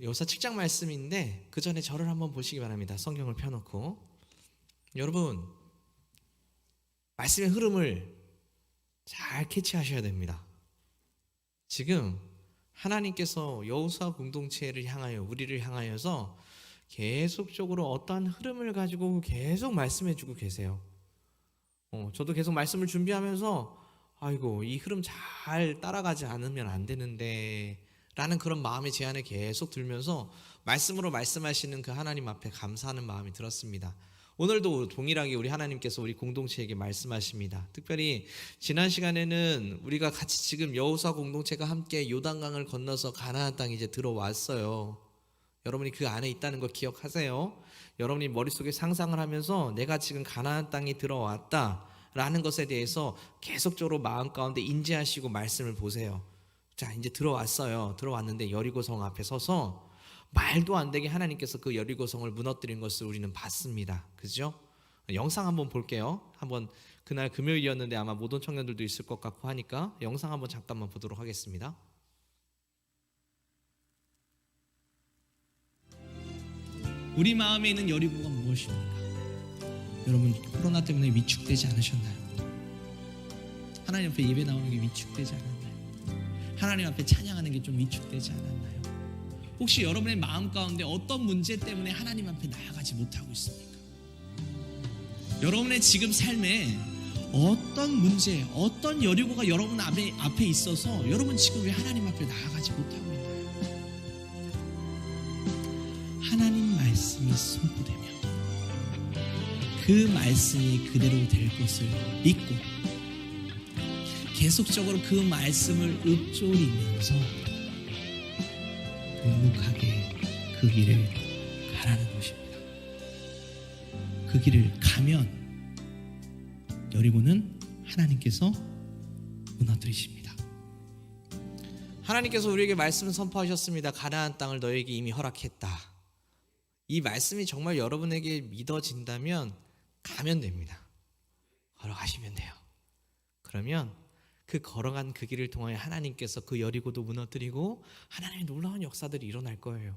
여호수아 7장 말씀인데 그 전에 저를 한번 보시기 바랍니다. 성경을 펴놓고. 여러분, 말씀의 흐름을 잘 캐치하셔야 됩니다. 지금 하나님께서 여호수아 공동체를 향하여, 우리를 향하여서 계속적으로 어떠한 흐름을 가지고 계속 말씀해 주고 계세요. 저도 계속 말씀을 준비하면서 아이고, 이 흐름 잘 따라가지 않으면 안 되는데 라는 그런 마음의 제안을 계속 들면서 말씀으로 말씀하시는 그 하나님 앞에 감사하는 마음이 들었습니다. 오늘도 동일하게 우리 하나님께서 우리 공동체에게 말씀하십니다. 특별히 지난 시간에는 우리가 같이 지금 여호수아 공동체가 함께 요단강을 건너서 가나안 땅에 이제 들어왔어요. 여러분이 그 안에 있다는 거 기억하세요. 여러분이 머릿속에 상상을 하면서 내가 지금 가나안 땅에 들어왔다 라는 것에 대해서 계속적으로 마음 가운데 인지하시고 말씀을 보세요. 자, 이제 들어왔어요. 들어왔는데 여리고성 앞에 서서 말도 안 되게 하나님께서 그 여리고성을 무너뜨린 것을 우리는 봤습니다. 그죠? 영상 한번 볼게요. 한번 그날 금요일이었는데 아마 못 온 청년들도 있을 것 같고 하니까 영상 한번 잠깐만 보도록 하겠습니다. 우리 마음에 있는 여리고가 무엇입니까? 여러분, 코로나 때문에 위축되지 않으셨나요? 하나님 앞에 예배 나오는 게 위축되지 않았나요? 하나님 앞에 찬양하는 게 좀 위축되지 않았나요? 혹시 여러분의 마음 가운데 어떤 문제 때문에 하나님 앞에 나아가지 못하고 있습니까? 여러분의 지금 삶에 어떤 문제, 어떤 여리고가 여러분 앞에 있어서 여러분 지금 왜 하나님 앞에 나아가지 못하고 있나요? 하나님 말씀이 선포되면 그 말씀이 그대로 될 것을 믿고 계속적으로 그 말씀을 읊조리면서 묵묵하게 그 길을 가라는 것입니다. 그 길을 가면 여리고는 하나님께서 무너뜨리십니다. 하나님께서 우리에게 말씀을 선포하셨습니다. 가나안 땅을 너에게 이미 허락했다. 이 말씀이 정말 여러분에게 믿어진다면 가면 됩니다. 걸어가시면 돼요. 그러면 그 걸어간 그 길을 통하여 하나님께서 그 여리고도 무너뜨리고 하나님의 놀라운 역사들이 일어날 거예요.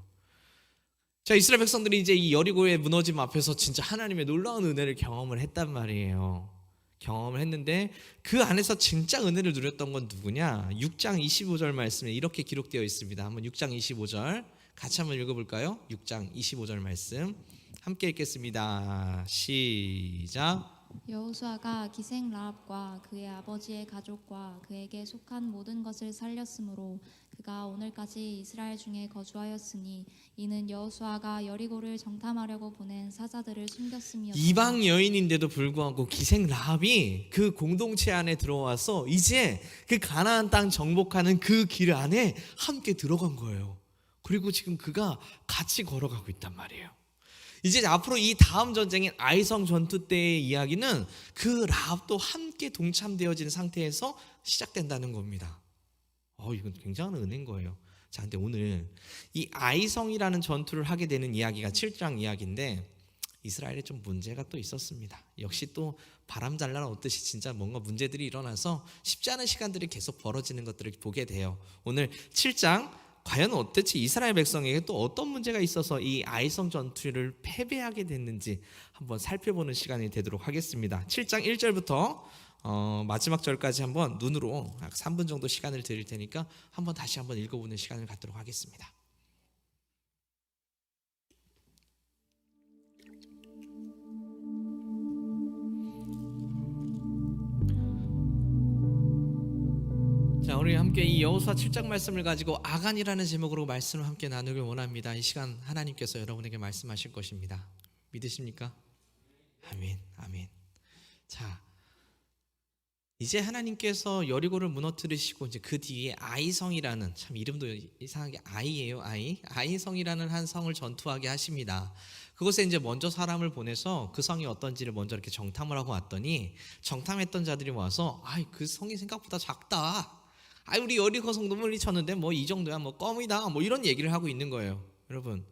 자, 이스라엘 백성들이 이제 이 여리고의 무너짐 앞에서 진짜 하나님의 놀라운 은혜를 경험을 했단 말이에요. 경험을 했는데 그 안에서 진짜 은혜를 누렸던 건 누구냐? 6장 25절 말씀에 이렇게 기록되어 있습니다. 한번 6장 25절 같이 한번 읽어볼까요? 6장 25절 말씀 함께 읽겠습니다. 시작. 여호수아가 기생 라합과 그의 아버지의 가족과 그에게 속한 모든 것을 살렸으므로 그가 오늘까지 이스라엘 중에 거주하였으니 이는 여호수아가 여리고를 정탐하려고 보낸 사자들을 숨겼음이었다. 이방 여인인데도 불구하고 기생 라합이 그 공동체 안에 들어와서 이제 그 가나안 땅 정복하는 그 길 안에 함께 들어간 거예요. 그리고 지금 그가 같이 걸어가고 있단 말이에요. 이제 앞으로 이 다음 전쟁인 아이성 전투 때의 이야기는 그 라합도 함께 동참되어진 상태에서 시작된다는 겁니다. 이건 굉장한 은혜인 거예요. 자, 근데 오늘 이 아이성이라는 전투를 하게 되는 이야기가 7장 이야기인데 이스라엘에 좀 문제가 또 있었습니다. 역시 또 바람 잘 날아오듯이 진짜 뭔가 문제들이 일어나서 쉽지 않은 시간들이 계속 벌어지는 것들을 보게 돼요. 오늘 7장 과연 어땠지? 이스라엘 백성에게 또 어떤 문제가 있어서 이 아이성 전투를 패배하게 됐는지 한번 살펴보는 시간이 되도록 하겠습니다. 7장 1절부터 마지막 절까지 한번 눈으로 3분 정도 시간을 드릴 테니까 한번 다시 한번 읽어보는 시간을 갖도록 하겠습니다. 자, 우리 함께 이 여호수아 7장 말씀을 가지고 아간이라는 제목으로 말씀을 함께 나누길 원합니다. 이 시간 하나님께서 여러분에게 말씀하실 것입니다. 믿으십니까? 아멘, 아멘. 자, 이제 하나님께서 여리고를 무너뜨리시고 이제 그 뒤에 아이성이라는, 참 이름도 이상하게 아이예요. 아이성이라는 한 성을 전투하게 하십니다. 그곳에 이제 먼저 사람을 보내서 그 성이 어떤지를 먼저 이렇게 정탐을 하고 왔더니 정탐했던 자들이 와서 그 성이 생각보다 작다. 우리 여리고 성 너무 쳤는데 뭐 이 정도야, 뭐 껌이다, 뭐 이런 얘기를 하고 있는 거예요. 여러분,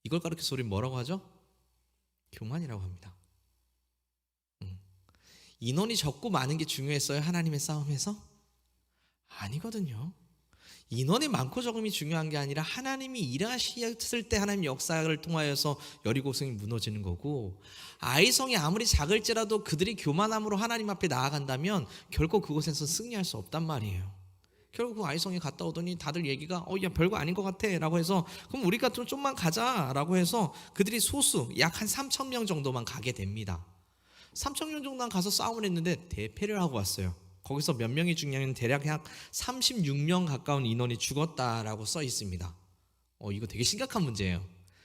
이걸 가르쳐서 우리는 뭐라고 하죠? 교만이라고 합니다. 인원이 적고 많은 게 중요했어요, 하나님의 싸움에서? 아니거든요. 인원이 많고 적음이 중요한 게 아니라 하나님이 일하셨을 때 하나님 역사를 통하여서 여리고성이 무너지는 거고, 아이성이 아무리 작을지라도 그들이 교만함으로 하나님 앞에 나아간다면 결코 그곳에서 승리할 수 없단 말이에요. 결국 그 아이성이 갔다 오더니 다들 얘기가 야 별거 아닌 것 같아 라고 해서, 그럼 우리가 좀만 가자 라고 해서 그들이 소수 약 한 3천 명 정도만 가게 됩니다. 3천 명 정도만 가서 싸움을 했는데 대패를 하고 왔어요. 거기서 몇 명이 죽냐면 대략 약 36명 가까운 인원이 죽었다라고 써 있습니다. 이거 되게 심각한 문제예요.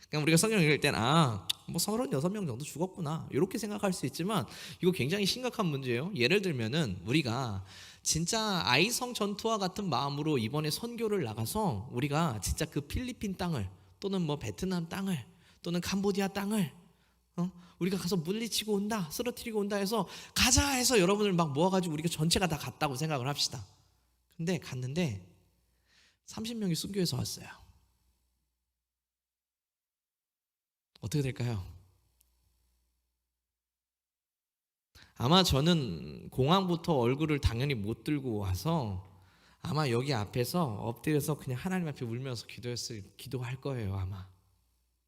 그냥 우리가 성경 읽을 땐 뭐 36명 정도 죽었구나 이렇게 생각할 수 있지만, 이거 굉장히 심각한 문제예요. 예를 들면은 우리가 진짜 아이성 전투와 같은 마음으로 이번에 선교를 나가서 우리가 진짜 그 필리핀 땅을, 또는 뭐 베트남 땅을, 또는 캄보디아 땅을 우리가 가서 물리치고 온다, 쓰러뜨리고 온다 해서 가자 해서 여러분을 막 모아가지고 우리가 전체가 다 갔다고 생각을 합시다. 근데 갔는데 30명이 순교해서 왔어요. 어떻게 될까요? 아마 저는 공항부터 얼굴을 당연히 못 들고 와서 아마 여기 앞에서 엎드려서 그냥 하나님 앞에 울면서 기도할 거예요. 아마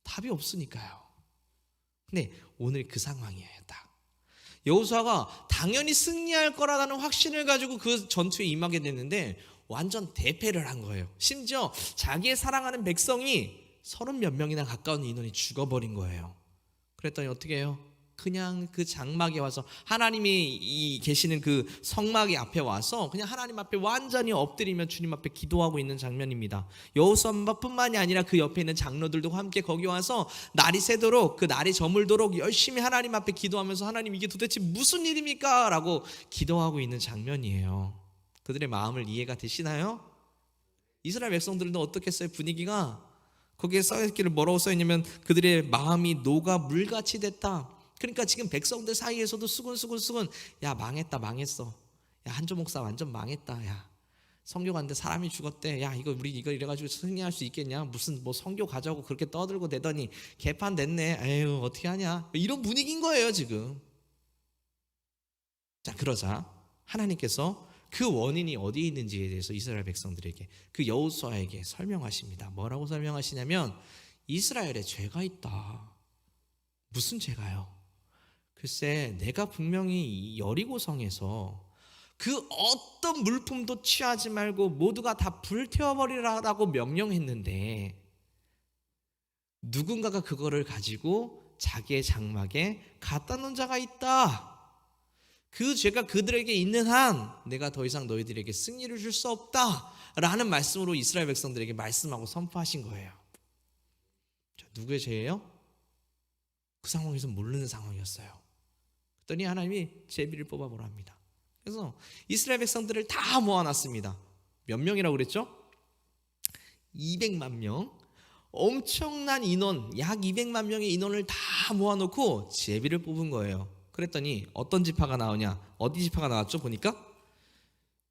답이 없으니까요. 근데 오늘 그 상황이에요. 딱 여호수아가 당연히 승리할 거라는 확신을 가지고 그 전투에 임하게 됐는데 완전 대패를 한 거예요. 심지어 자기의 사랑하는 백성이 30몇 명이나 가까운 인원이 죽어버린 거예요. 그랬더니 어떻게 해요? 그냥 그 장막에 와서, 하나님이 계시는 그 성막의 앞에 와서 그냥 하나님 앞에 완전히 엎드리며 주님 앞에 기도하고 있는 장면입니다. 여호수아뿐만이 아니라 그 옆에 있는 장로들도 함께 거기 와서 날이 새도록, 그 날이 저물도록 열심히 하나님 앞에 기도하면서 하나님 이게 도대체 무슨 일입니까? 라고 기도하고 있는 장면이에요. 그들의 마음을 이해가 되시나요? 이스라엘 백성들도 어떻겠어요? 분위기가 거기에 써있기를 뭐라고 써있냐면 그들의 마음이 녹아 물같이 됐다. 그러니까 지금 백성들 사이에서도 수근수근 야 망했다, 망했어. 야 한조 목사 완전 망했다. 야 선교 갔는데 사람이 죽었대. 야 우리 이거 이래가지고 승리할 수 있겠냐? 무슨 뭐 선교 가자고 그렇게 떠들고 대더니 개판 됐네. 에휴 어떻게 하냐? 이런 분위기인 거예요 지금. 자 그러자 하나님께서 그 원인이 어디에 있는지에 대해서 이스라엘 백성들에게, 그 여호수아에게 설명하십니다. 뭐라고 설명하시냐면 이스라엘에 죄가 있다. 무슨 죄가요? 글쎄 내가 분명히 여리고성에서 그 어떤 물품도 취하지 말고 모두가 다 불태워버리라고 명령했는데 누군가가 그거를 가지고 자기의 장막에 갖다 놓은 자가 있다. 그 죄가 그들에게 있는 한 내가 더 이상 너희들에게 승리를 줄 수 없다 라는 말씀으로 이스라엘 백성들에게 말씀하고 선포하신 거예요. 자, 누구의 죄예요? 그 상황에서 모르는 상황이었어요. 그랬더니 하나님이 제비를 뽑아보라 합니다. 그래서 이스라엘 백성들을 다 모아놨습니다. 몇 명이라고 그랬죠? 200만 명. 엄청난 인원, 약 200만 명의 인원을 다 모아놓고 제비를 뽑은 거예요. 그랬더니 어떤 지파가 나오냐? 어디 지파가 나왔죠? 보니까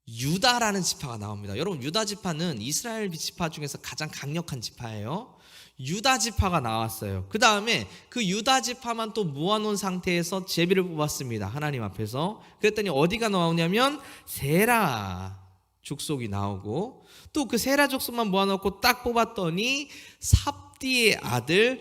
유다라는 지파가 나옵니다. 여러분 유다 지파는 이스라엘 지파 중에서 가장 강력한 지파예요. 유다 지파가 나왔어요. 그 다음에 그 유다 지파만 또 모아놓은 상태에서 제비를 뽑았습니다. 하나님 앞에서. 그랬더니 어디가 나오냐면 세라 족속이 나오고, 또 그 세라 족속만 모아놓고 딱 뽑았더니 삽디의 아들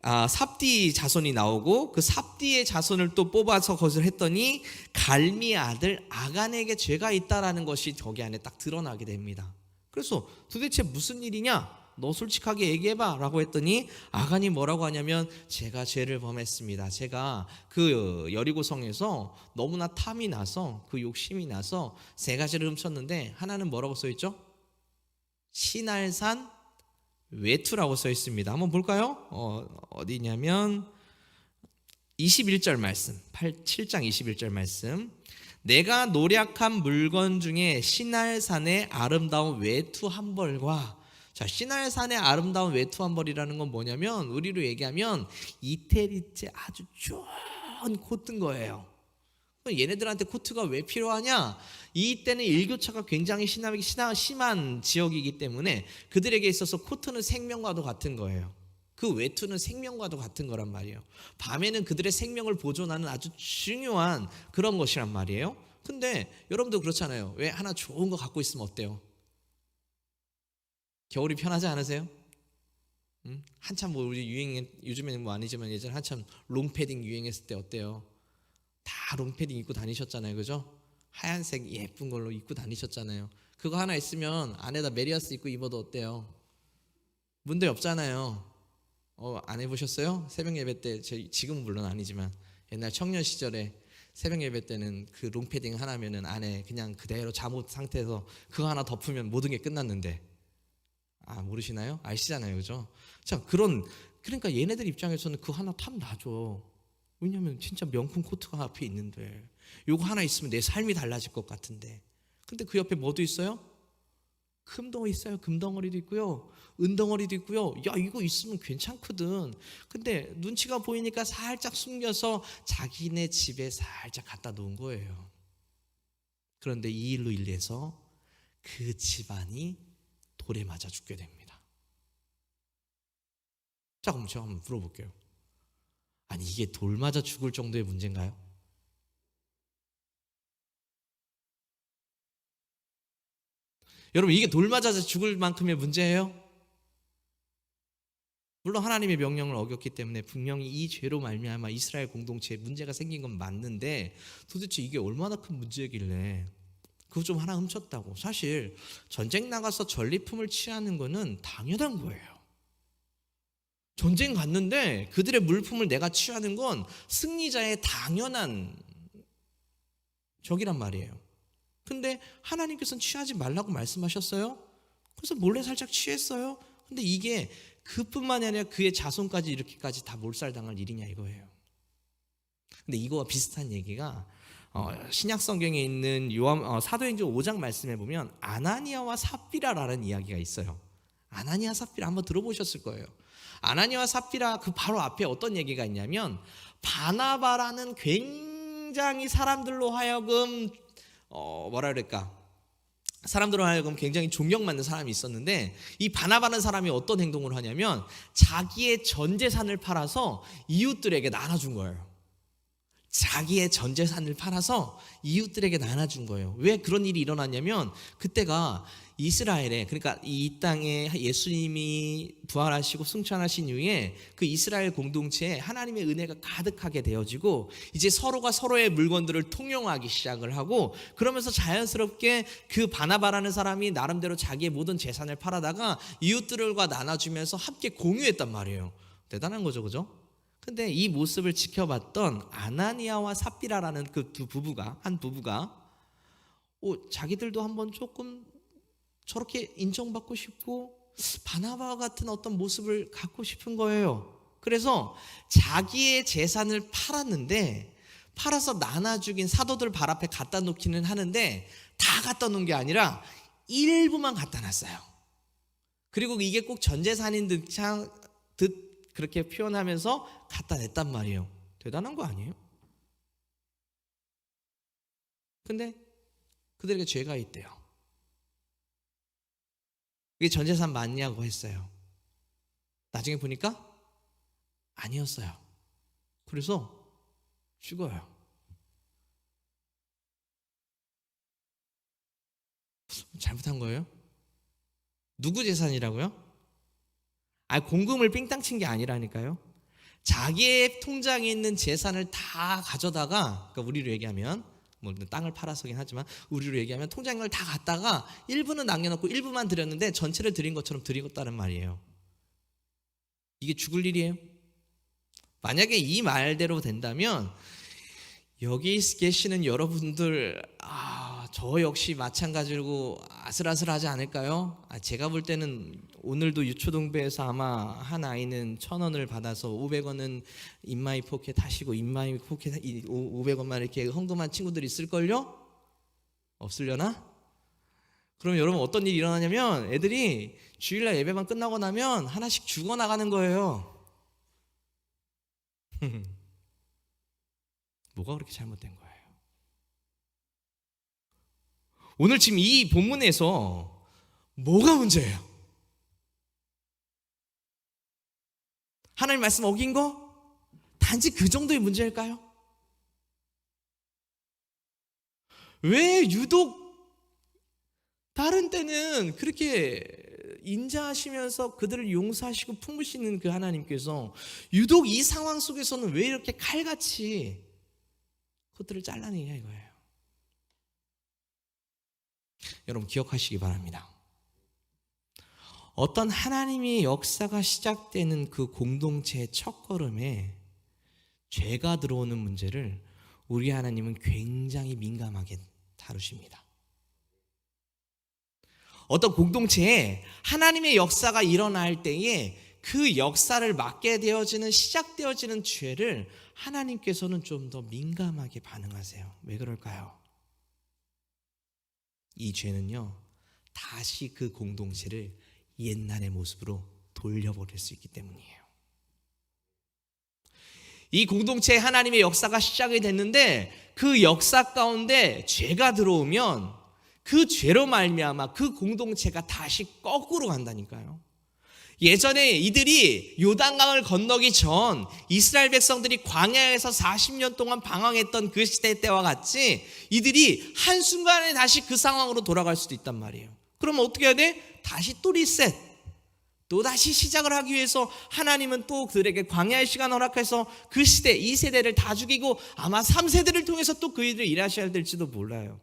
삽디 자손이 나오고, 그 삽디의 자손을 또 뽑아서 것을 했더니 갈미의 아들 아간에게 죄가 있다라는 것이 저기 안에 딱 드러나게 됩니다. 그래서 도대체 무슨 일이냐? 너 솔직하게 얘기해봐 라고 했더니 아간이 뭐라고 하냐면 제가 죄를 범했습니다. 제가 그 여리고성에서 너무나 탐이 나서, 그 욕심이 나서 세 가지를 훔쳤는데, 하나는 뭐라고 써있죠? 시날산 외투라고 써 있습니다. 한번 볼까요? 어디냐면 21절 말씀, 7장 21절 말씀. 내가 노략한 물건 중에 시날산의 아름다운 외투 한 벌과, 자 시날산의 아름다운 외투 한 벌이라는 건 뭐냐면 우리로 얘기하면 이태리째 아주 좋은 코트인 거예요. 얘네들한테 코트가 왜 필요하냐? 이때는 일교차가 굉장히 심한 지역이기 때문에 그들에게 있어서 코트는 생명과도 같은 거예요. 그 외투는 생명과도 같은 거란 말이에요. 밤에는 그들의 생명을 보존하는 아주 중요한 그런 것이란 말이에요. 근데 여러분도 그렇잖아요. 왜 하나 좋은 거 갖고 있으면 어때요? 겨울이 편하지 않으세요? 응? 한참 뭐 우리 요즘에는 뭐 아니지만 예전에 한참 롱패딩 유행했을 때 어때요? 다 롱패딩 입고 다니셨잖아요, 그죠? 하얀색 예쁜 걸로 입고 다니셨잖아요. 그거 하나 있으면 안에다 메리어스 입고 입어도 어때요? 문제 없잖아요. 안 해보셨어요? 새벽 예배 때, 지금은 물론 아니지만 옛날 청년 시절에 새벽 예배 때는 그 롱패딩 하나면은 안에 그냥 그대로 잠옷 상태에서 그거 하나 덮으면 모든 게 끝났는데, 모르시나요? 아시잖아요, 그죠? 자, 그러니까 얘네들 입장에서는 그거 하나 탐나죠. 왜냐면 진짜 명품 코트가 앞에 있는데 요거 하나 있으면 내 삶이 달라질 것 같은데, 근데 그 옆에 뭐도 있어요? 금덩어리 있어요. 금덩어리도 있고요, 은덩어리도 있고요. 야, 이거 있으면 괜찮거든. 근데 눈치가 보이니까 살짝 숨겨서 자기네 집에 살짝 갖다 놓은 거예요. 그런데 이 일로 인해서 그 집안이 돌에 맞아 죽게 됩니다. 자, 그럼 제가 한번 물어볼게요. 아니, 이게 돌 맞아 죽을 정도의 문제인가요? 여러분, 이게 돌 맞아서 죽을 만큼의 문제예요? 물론 하나님의 명령을 어겼기 때문에 분명히 이 죄로 말미암아 이스라엘 공동체에 문제가 생긴 건 맞는데, 도대체 이게 얼마나 큰 문제길래 그거 좀 하나 훔쳤다고. 사실 전쟁 나가서 전리품을 취하는 거는 당연한 거예요. 전쟁 갔는데 그들의 물품을 내가 취하는 건 승리자의 당연한 적이란 말이에요. 근데 하나님께서는 취하지 말라고 말씀하셨어요. 그래서 몰래 살짝 취했어요. 근데 이게 그뿐만이 아니라 그의 자손까지 이렇게까지 다 몰살당할 일이냐 이거예요. 근데 이거와 비슷한 얘기가 신약 성경에 있는 사도행전 5장 말씀에 보면 아나니아와 삽비라라는 이야기가 있어요. 아나니아 삽비라 한번 들어보셨을 거예요. 아나니아와 삽비라 그 바로 앞에 어떤 얘기가 있냐면, 바나바라는 굉장히 사람들로 하여금 사람들로 하여금 굉장히 존경받는 사람이 있었는데, 이 바나바라는 사람이 어떤 행동을 하냐면 자기의 전 재산을 팔아서 이웃들에게 나눠준 거예요. 자기의 전 재산을 팔아서 이웃들에게 나눠준 거예요. 왜 그런 일이 일어났냐면, 그때가 이스라엘에, 그러니까 이 땅에 예수님이 부활하시고 승천하신 이후에 그 이스라엘 공동체에 하나님의 은혜가 가득하게 되어지고, 이제 서로가 서로의 물건들을 통용하기 시작을 하고, 그러면서 자연스럽게 그 바나바라는 사람이 나름대로 자기의 모든 재산을 팔아다가 이웃들과 나눠주면서 함께 공유했단 말이에요. 대단한 거죠, 그죠? 근데 이 모습을 지켜봤던 아나니아와 삽비라라는 그 한 부부가 자기들도 한번 조금 저렇게 인정받고 싶고 바나바와 같은 어떤 모습을 갖고 싶은 거예요. 그래서 자기의 재산을 팔았는데, 팔아서 나눠주긴 사도들 발 앞에 갖다 놓기는 하는데 다 갖다 놓은 게 아니라 일부만 갖다 놨어요. 그리고 이게 꼭 전 재산인 듯 그렇게 표현하면서 갖다 냈단 말이에요. 대단한 거 아니에요? 근데 그들에게 죄가 있대요. 이게 전 재산 맞냐고 했어요. 나중에 보니까 아니었어요. 그래서 죽어요. 잘못한 거예요? 누구 재산이라고요? 공금을 삥땅 친 게 아니라니까요. 자기의 통장에 있는 재산을 다 가져다가, 그러니까 우리로 얘기하면 뭐 땅을 팔아서긴 하지만 우리로 얘기하면 통장을 다 갖다가 일부는 남겨놓고 일부만 드렸는데 전체를 드린 것처럼 드리겠다는 말이에요. 이게 죽을 일이에요? 만약에 이 말대로 된다면 여기 계시는 여러분들, 저 역시 마찬가지로 아슬아슬하지 않을까요? 제가 볼 때는 오늘도 유초동배에서 아마 한 아이는 1,000원을 받아서 500원은 인마이 포켓 하시고 인마이 포켓 500원만 이렇게 헌금한 친구들이 있을걸요? 없으려나? 그럼 여러분 어떤 일이 일어나냐면, 애들이 주일날 예배만 끝나고 나면 하나씩 죽어나가는 거예요. 뭐가 그렇게 잘못된 거예요? 오늘 지금 이 본문에서 뭐가 문제예요? 하나님 말씀 어긴 거? 단지 그 정도의 문제일까요? 왜 유독 다른 때는 그렇게 인자하시면서 그들을 용서하시고 품으시는 그 하나님께서 유독 이 상황 속에서는 왜 이렇게 칼같이 그들을 잘라내냐 이거예요. 여러분 기억하시기 바랍니다. 어떤 하나님의 역사가 시작되는 그 공동체의 첫걸음에 죄가 들어오는 문제를 우리 하나님은 굉장히 민감하게 다루십니다. 어떤 공동체에 하나님의 역사가 일어날 때에 그 역사를 맡게 되어지는 시작되어지는 죄를 하나님께서는 좀 더 민감하게 반응하세요. 왜 그럴까요? 이 죄는요 다시 그 공동체를 옛날의 모습으로 돌려버릴 수 있기 때문이에요. 이 공동체에 하나님의 역사가 시작이 됐는데 그 역사 가운데 죄가 들어오면 그 죄로 말미암아 그 공동체가 다시 거꾸로 간다니까요. 예전에 이들이 요단강을 건너기 전 이스라엘 백성들이 광야에서 40년 동안 방황했던 그 시대 때와 같이 이들이 한순간에 다시 그 상황으로 돌아갈 수도 있단 말이에요. 그러면 어떻게 해야 돼? 다시 또 리셋, 또 다시 시작을 하기 위해서 하나님은 또 그들에게 광야의 시간을 허락해서 그 시대, 이 세대를 다 죽이고 아마 3세대를 통해서 또 그 일을 일하셔야 될지도 몰라요.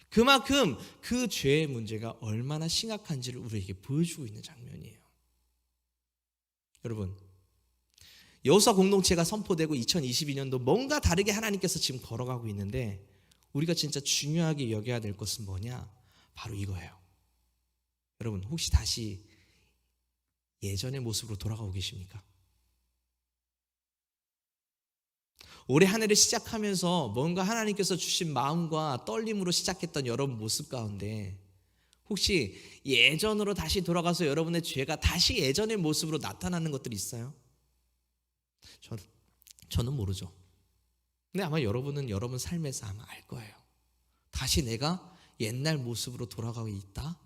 그만큼 그 죄의 문제가 얼마나 심각한지를 우리에게 보여주고 있는 장면이에요. 여러분, 여호수아 공동체가 선포되고 2022년도 뭔가 다르게 하나님께서 지금 걸어가고 있는데 우리가 진짜 중요하게 여겨야 될 것은 뭐냐? 바로 이거예요. 여러분, 혹시 다시 예전의 모습으로 돌아가고 계십니까? 올해 한 해를 시작하면서 뭔가 하나님께서 주신 마음과 떨림으로 시작했던 여러분 모습 가운데 혹시 예전으로 다시 돌아가서 여러분의 죄가 다시 예전의 모습으로 나타나는 것들이 있어요? 저는 모르죠. 근데 아마 여러분은 여러분 삶에서 아마 알 거예요. 다시 내가 옛날 모습으로 돌아가고 있다.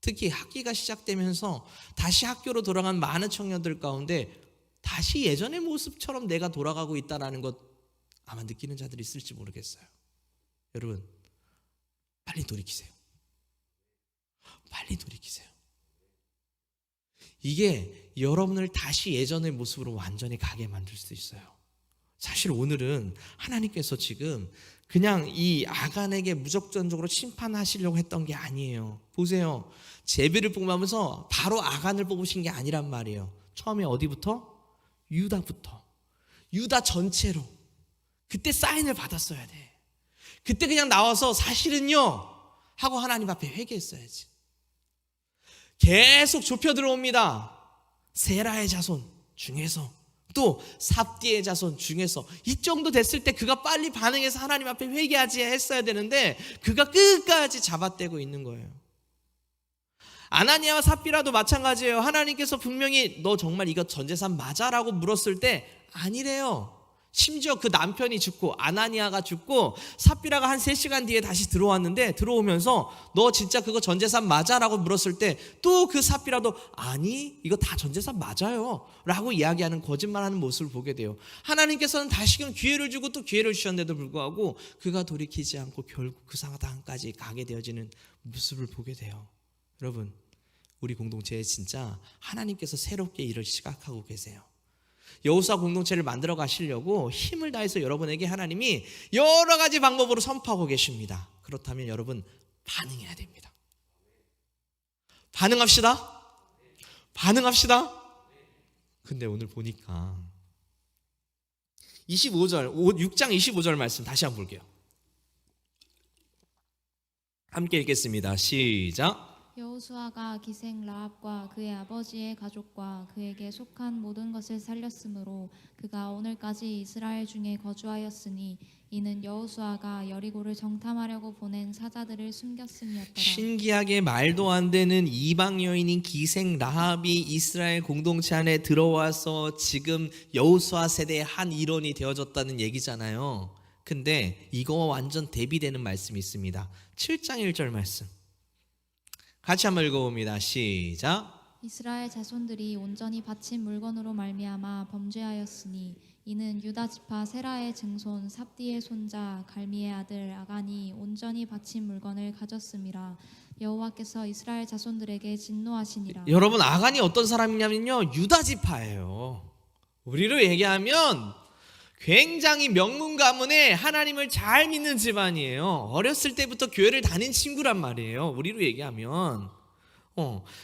특히 학기가 시작되면서 다시 학교로 돌아간 많은 청년들 가운데 다시 예전의 모습처럼 내가 돌아가고 있다는 것 아마 느끼는 자들이 있을지 모르겠어요. 여러분 빨리 돌이키세요. 빨리 돌이키세요. 이게 여러분을 다시 예전의 모습으로 완전히 가게 만들 수 있어요. 사실 오늘은 하나님께서 지금 그냥 이 아간에게 무작정적으로 심판하시려고 했던 게 아니에요. 보세요. 제비를 뽑으면서 바로 아간을 뽑으신 게 아니란 말이에요. 처음에 어디부터? 유다부터. 유다 전체로. 그때 사인을 받았어야 돼. 그때 그냥 나와서 사실은요 하고 하나님 앞에 회개했어야지. 계속 좁혀 들어옵니다. 세라의 자손 중에서 또 삽디의 자손 중에서 이 정도 됐을 때 그가 빨리 반응해서 하나님 앞에 회개하지 했어야 되는데 그가 끝까지 잡아떼고 있는 거예요. 아나니아와 삽비라도 마찬가지예요. 하나님께서 분명히 너 정말 이거 전재산 맞아? 라고 물었을 때 아니래요. 심지어 그 남편이 죽고 아나니아가 죽고 삽비라가 한 3시간 뒤에 다시 들어왔는데 들어오면서 너 진짜 그거 전재산 맞아? 라고 물었을 때 또 그 삽비라도 아니 이거 다 전재산 맞아요 라고 이야기하는 거짓말하는 모습을 보게 돼요. 하나님께서는 다시금 기회를 주고 또 기회를 주셨는데도 불구하고 그가 돌이키지 않고 결국 그 상황까지 가게 되어지는 모습을 보게 돼요. 여러분 우리 공동체에 진짜 하나님께서 새롭게 일을 시작하고 계세요. 여호수아 공동체를 만들어 가시려고 힘을 다해서 여러분에게 하나님이 여러 가지 방법으로 선포하고 계십니다. 그렇다면 여러분 반응해야 됩니다. 반응합시다. 반응합시다. 근데 오늘 보니까 25절 6장 25절 말씀 다시 한번 볼게요. 함께 읽겠습니다. 시작. 여호수아가 기생 라합과 그의 아버지의 가족과 그에게 속한 모든 것을 살렸으므로 그가 오늘까지 이스라엘 중에 거주하였으니 이는 여호수아가 여리고를 정탐하려고 보낸 사자들을 숨겼음이었더라. 신기하게 말도 안 되는 이방 여인인 기생 라합이 이스라엘 공동체 안에 들어와서 지금 여호수아 세대의 한 일원이 되어졌다는 얘기잖아요. 근데 이거와 완전 대비되는 말씀이 있습니다. 7장 1절 말씀 같이 한번 읽어봅니다. 시작. 이스라엘 자손들이 온전히 바친 물건으로 말미암아 범죄하였으니 이는 유다 지파 세라의 증손 삽디의 손자 갈미의 아들 아간이 온전히 바친 물건을 가졌음이라. 여호와께서 이스라엘 자손들에게 진노하시니라. 여러분, 아간이 어떤 사람이냐면요, 유다 지파예요. 우리로 얘기하면 굉장히 명문 가문에 하나님을 잘 믿는 집안이에요. 어렸을 때부터 교회를 다닌 친구란 말이에요. 우리로 얘기하면.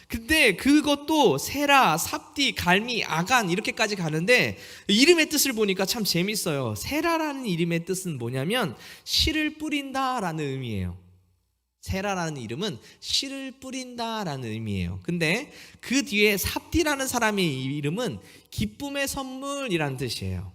근데 그것도 세라, 삽디, 갈미, 아간 이렇게까지 가는데 이름의 뜻을 보니까 참 재밌어요. 세라라는 이름의 뜻은 뭐냐면 씨를 뿌린다라는 의미예요. 세라라는 이름은 씨를 뿌린다라는 의미예요. 근데 그 뒤에 삽디라는 사람의 이름은 기쁨의 선물이라는 뜻이에요.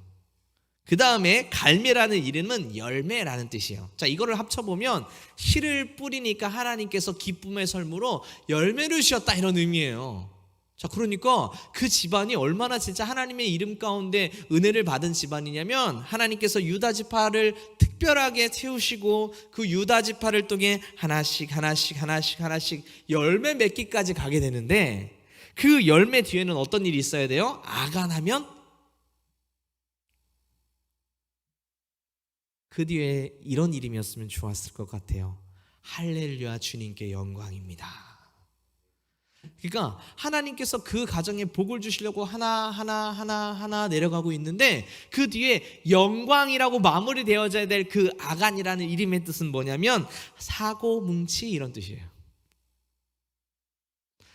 그 다음에 갈매라는 이름은 열매라는 뜻이에요. 자, 이거를 합쳐보면 씨를 뿌리니까 하나님께서 기쁨의 선물로 열매를 주셨다, 이런 의미예요. 자, 그러니까 그 집안이 얼마나 진짜 하나님의 이름 가운데 은혜를 받은 집안이냐면 하나님께서 유다 지파를 특별하게 세우시고 그 유다 지파를 통해 하나씩 열매 맺기까지 가게 되는데, 그 열매 뒤에는 어떤 일이 있어야 돼요? 아간하면 그 뒤에 이런 이름이었으면 좋았을 것 같아요. 할렐루야, 주님께 영광입니다. 그러니까 하나님께서 그 가정에 복을 주시려고 하나 내려가고 있는데 그 뒤에 영광이라고 마무리되어져야 될 그 아간이라는 이름의 뜻은 뭐냐면 사고뭉치, 이런 뜻이에요.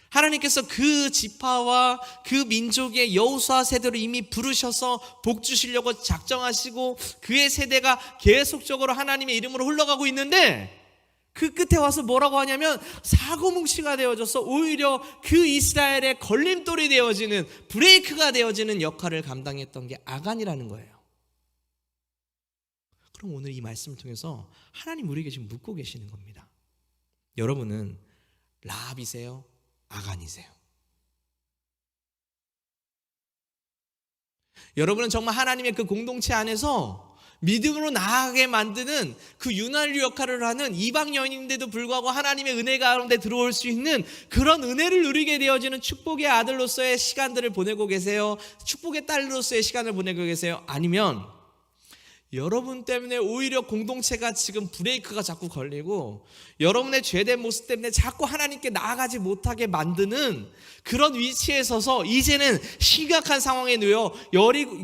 하나님께서 그 지파와 그 민족의 여호수아 세대로 이미 부르셔서 복 주시려고 작정하시고 그의 세대가 계속적으로 하나님의 이름으로 흘러가고 있는데 그 끝에 와서 뭐라고 하냐면 사고뭉치가 되어져서 오히려 그 이스라엘의 걸림돌이 되어지는, 브레이크가 되어지는 역할을 감당했던 게 아간이라는 거예요. 그럼 오늘 이 말씀을 통해서 하나님 우리에게 지금 묻고 계시는 겁니다. 여러분은 라합이세요? 아간이세요? 여러분은 정말 하나님의 그 공동체 안에서 믿음으로 나아가게 만드는 그 윤활유 역할을 하는 이방 여인인데도 불구하고 하나님의 은혜 가운데 들어올 수 있는 그런 은혜를 누리게 되어지는 축복의 아들로서의 시간들을 보내고 계세요? 축복의 딸로서의 시간을 보내고 계세요? 아니면 여러분 때문에 오히려 공동체가 지금 브레이크가 자꾸 걸리고 여러분의 죄된 모습 때문에 자꾸 하나님께 나아가지 못하게 만드는 그런 위치에 서서 이제는 심각한 상황에 놓여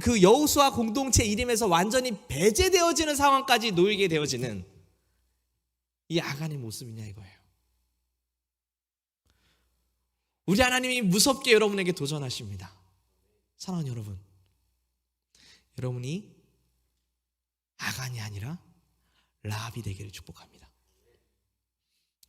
그 여호수아 공동체 이름에서 완전히 배제되어지는 상황까지 놓이게 되어지는 이 아간의 모습이냐, 이거예요. 우리 하나님이 무섭게 여러분에게 도전하십니다. 사랑하는 여러분, 여러분이 아간이 아니라 라합이 되기를 축복합니다.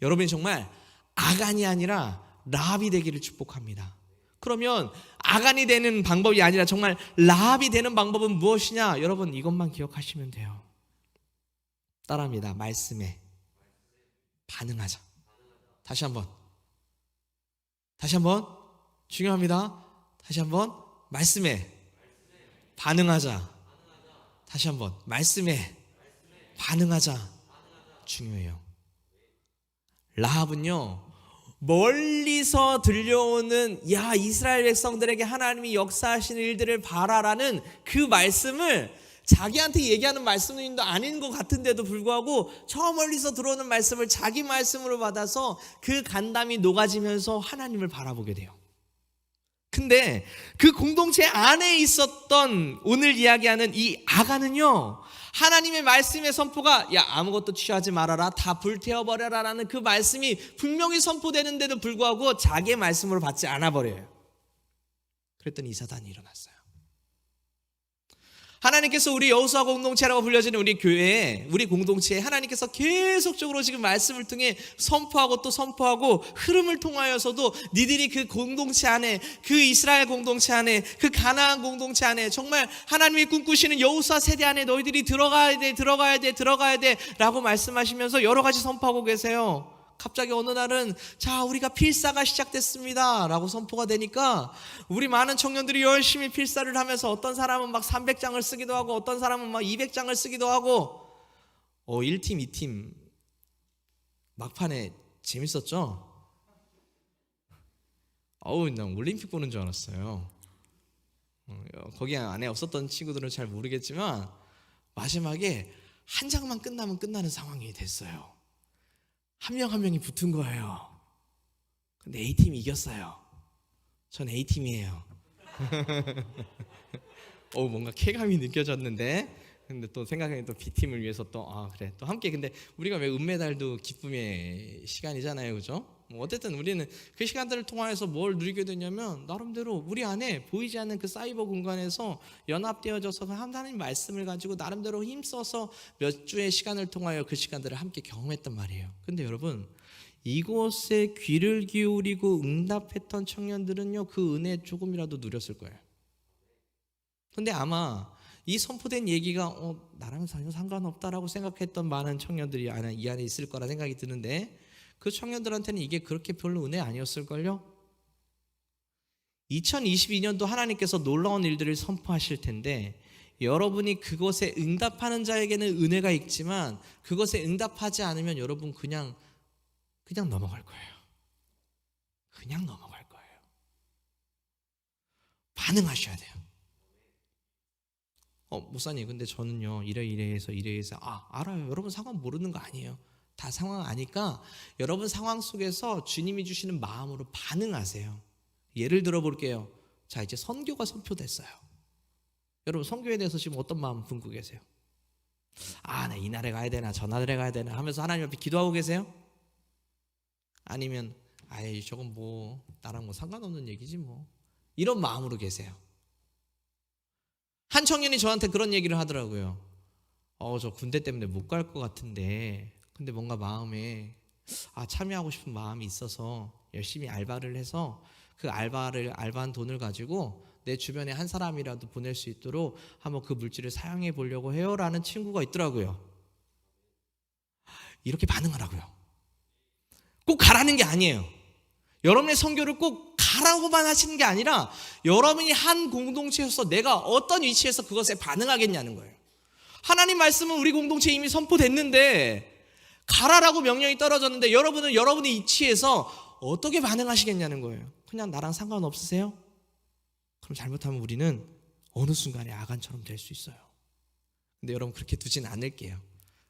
여러분이 정말 아간이 아니라 라합이 되기를 축복합니다. 그러면 아간이 되는 방법이 아니라 정말 라합이 되는 방법은 무엇이냐? 여러분, 이것만 기억하시면 돼요. 따라합니다. 말씀에 반응하자. 다시 한번 중요합니다. 다시 한번 말씀에 반응하자. 다시 한번 말씀에 반응하자. 중요해요. 라합은요, 멀리서 들려오는 야 이스라엘 백성들에게 하나님이 역사하시는 일들을 봐라라는 그 말씀을 자기한테 얘기하는 말씀은 아닌 것 같은데도 불구하고 저 멀리서 들어오는 말씀을 자기 말씀으로 받아서 그 간담이 녹아지면서 하나님을 바라보게 돼요. 근데 그 공동체 안에 있었던 오늘 이야기하는 이 아간은요, 하나님의 말씀의 선포가 야 아무것도 취하지 말아라, 다 불태워버려라 라는 그 말씀이 분명히 선포되는데도 불구하고 자기의 말씀으로 받지 않아 버려요. 그랬더니 이 사단이 일어났어요. 하나님께서 우리 여호수아 공동체라고 불려지는 우리 교회에, 우리 공동체에 하나님께서 계속적으로 지금 말씀을 통해 선포하고 또 선포하고 흐름을 통하여서도 니들이 그 공동체 안에, 그 이스라엘 공동체 안에, 그 가나안 공동체 안에 정말 하나님이 꿈꾸시는 여호수아 세대 안에 너희들이 들어가야 돼 라고 말씀하시면서 여러 가지 선포하고 계세요. 갑자기 어느 날은 자 우리가 필사가 시작됐습니다 라고 선포가 되니까 우리 많은 청년들이 열심히 필사를 하면서 어떤 사람은 막 300장을 쓰기도 하고 어떤 사람은 막 200장을 쓰기도 하고 1팀 2팀 막판에 재밌었죠? 난 올림픽 보는 줄 알았어요. 거기 안에 없었던 친구들은 잘 모르겠지만 마지막에 한 장만 끝나면 끝나는 상황이 됐어요. 한 명 한 명이 붙은 거예요. 근데 A팀이 이겼어요. 전 A팀이에요. 뭔가 쾌감이 느껴졌는데, 근데 또 생각해 또 B팀을 위해서 또 그래 또 함께, 근데 우리가 왜 은메달도 기쁨의 시간이잖아요, 그죠? 어쨌든 우리는 그 시간들을 통하여서 뭘 누리게 되냐면, 나름대로 우리 안에 보이지 않는 그 사이버 공간에서 연합되어져서 하나님 말씀을 가지고 나름대로 힘써서 몇 주의 시간을 통하여 그 시간들을 함께 경험했단 말이에요. 근데 여러분, 이곳에 귀를 기울이고 응답했던 청년들은요, 그 은혜 조금이라도 누렸을 거예요. 근데 아마 이 선포된 얘기가 나랑 전혀 상관없다라고 생각했던 많은 청년들이 이 안에 있을 거라 생각이 드는데, 그 청년들한테는 이게 그렇게 별로 은혜 아니었을걸요? 2022년도 하나님께서 놀라운 일들을 선포하실 텐데, 여러분이 그것에 응답하는 자에게는 은혜가 있지만 그것에 응답하지 않으면 여러분 그냥 넘어갈 거예요. 그냥 넘어갈 거예요. 반응하셔야 돼요. 목사님, 근데 저는요 이래서 알아요. 여러분 상황 모르는 거 아니에요. 다 상황 아니까 여러분 상황 속에서 주님이 주시는 마음으로 반응하세요. 예를 들어 볼게요. 자, 이제 선교가 선포됐어요. 여러분 선교에 대해서 지금 어떤 마음 품고 계세요? 나 이 나라에 가야 되나 저 나라에 가야 되나 하면서 하나님 앞에 기도하고 계세요? 아니면 저건 뭐 나랑 뭐 상관없는 얘기지 뭐, 이런 마음으로 계세요? 한 청년이 저한테 그런 얘기를 하더라고요. 저 군대 때문에 못 갈 것 같은데, 근데 뭔가 마음에 참여하고 싶은 마음이 있어서 열심히 알바를 해서 그 알바한 돈을 가지고 내 주변에 한 사람이라도 보낼 수 있도록 한번 그 물질을 사용해 보려고 해요 라는 친구가 있더라고요. 이렇게 반응하라고요. 꼭 가라는 게 아니에요. 여러분의 선교를 꼭 가라고만 하시는 게 아니라, 여러분이 한 공동체에서 내가 어떤 위치에서 그것에 반응하겠냐는 거예요. 하나님 말씀은 우리 공동체에 이미 선포됐는데, 가라라고 명령이 떨어졌는데 여러분은 여러분의 위치에서 어떻게 반응하시겠냐는 거예요. 그냥 나랑 상관없으세요? 그럼 잘못하면 우리는 어느 순간에 아간처럼 될 수 있어요. 근데 여러분 그렇게 두진 않을게요.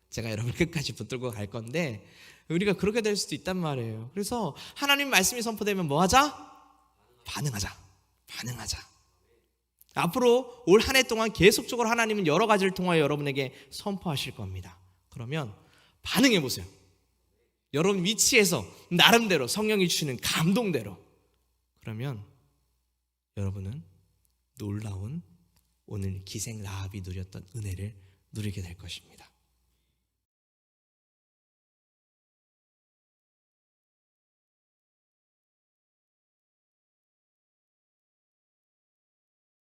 제가 여러분 끝까지 붙들고 갈 건데, 우리가 그렇게 될 수도 있단 말이에요. 그래서 하나님 말씀이 선포되면 뭐 하자? 반응하자. 앞으로 올 한 해 동안 계속적으로 하나님은 여러 가지를 통하여 여러분에게 선포하실 겁니다. 그러면 반응해 보세요. 여러분 위치에서 나름대로 성령이 주시는 감동대로. 그러면 여러분은 놀라운 오늘 기생 라합이 누렸던 은혜를 누리게 될 것입니다.